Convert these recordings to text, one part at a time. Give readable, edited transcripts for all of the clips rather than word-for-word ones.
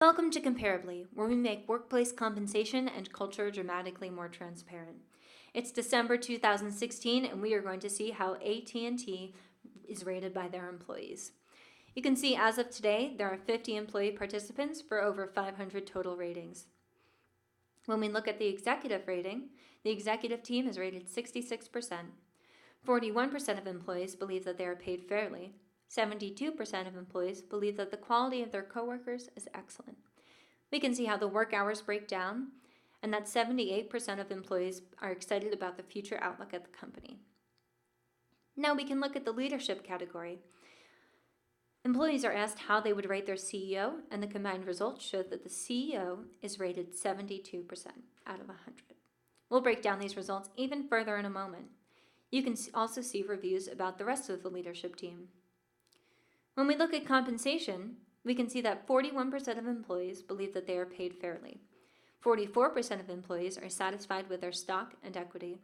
Welcome to Comparably, where we make workplace compensation and culture dramatically more transparent. It's December 2016, and we are going to see how AT&T is rated by their employees. You can see as of today, there are 50 employee participants for over 500 total ratings. When we look at the executive rating, the executive team is rated 66%. 41% of employees believe that they are paid fairly. 72% of employees believe that the quality of their coworkers is excellent. We can see how the work hours break down, and that 78% of employees are excited about the future outlook at the company. Now we can look at the leadership category. Employees are asked how they would rate their CEO, and the combined results show that the CEO is rated 72% out of 100. We'll break down these results even further in a moment. You can also see reviews about the rest of the leadership team. When we look at compensation, we can see that 41% of employees believe that they are paid fairly. 44% of employees are satisfied with their stock and equity,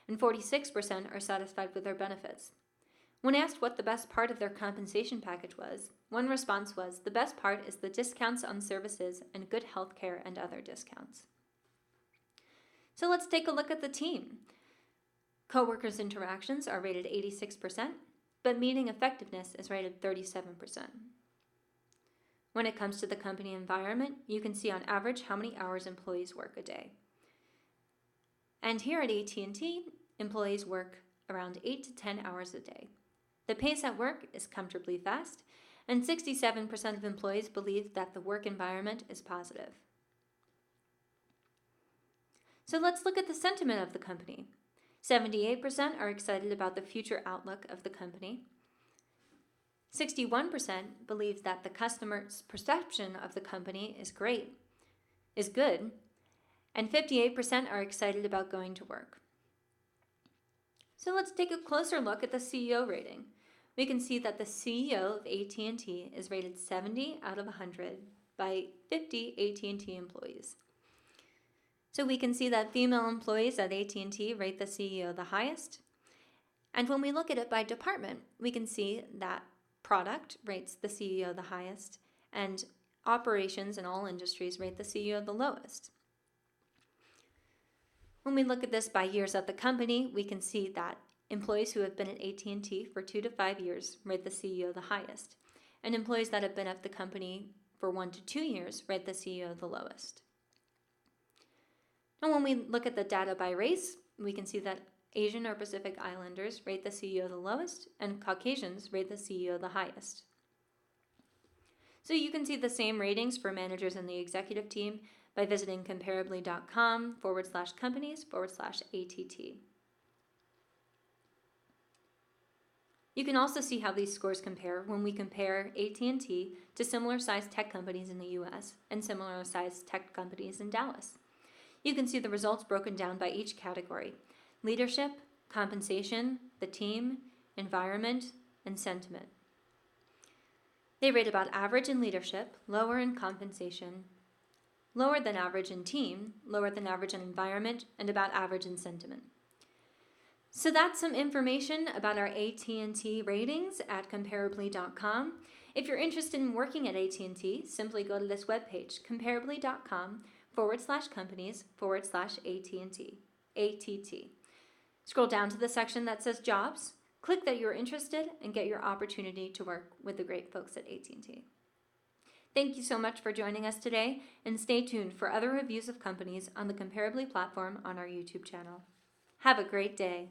and 46% are satisfied with their benefits. When asked what the best part of their compensation package was, one response was, "The best part is the discounts on services and good health care and other discounts." So let's take a look at the team. Coworkers' interactions are rated 86%. But meeting effectiveness is rated 37%. When it comes to the company environment, you can see on average how many hours employees work a day. And here at AT&T, employees work around 8 to 10 hours a day. The pace at work is comfortably fast, and 67% of employees believe that the work environment is positive. So let's look at the sentiment of the company. 78% are excited about the future outlook of the company. 61% believe that the customer's perception of the company is good, and 58% are excited about going to work. So let's take a closer look at the CEO rating. We can see that the CEO of AT&T is rated 70 out of 100 by 50 AT&T employees. So we can see that female employees at AT&T rate the CEO the highest. And when we look at it by department, we can see that product rates the CEO the highest, and operations in all industries rate the CEO the lowest. When we look at this by years at the company, we can see that employees who have been at AT&T for 2 to 5 years rate the CEO the highest, and employees that have been at the company for 1 to 2 years rate the CEO the lowest. And when we look at the data by race, we can see that Asian or Pacific Islanders rate the CEO the lowest, and Caucasians rate the CEO the highest. So you can see the same ratings for managers in the executive team by visiting comparably.com/companies/ATT. You can also see how these scores compare when we compare AT&T to similar-sized tech companies in the US and similar-sized tech companies in Dallas. You can see the results broken down by each category: leadership, compensation, the team, environment, and sentiment. They rate about average in leadership, lower in compensation, lower than average in team, lower than average in environment, and about average in sentiment. So that's some information about our AT&T ratings at comparably.com. If you're interested in working at AT&T, simply go to this webpage, comparably.com/companies/ATT. Scroll down to the section that says Jobs, click that you're interested, and get your opportunity to work with the great folks at AT&T. Thank you so much for joining us today, and stay tuned for other reviews of companies on the Comparably platform on our YouTube channel. Have a great day.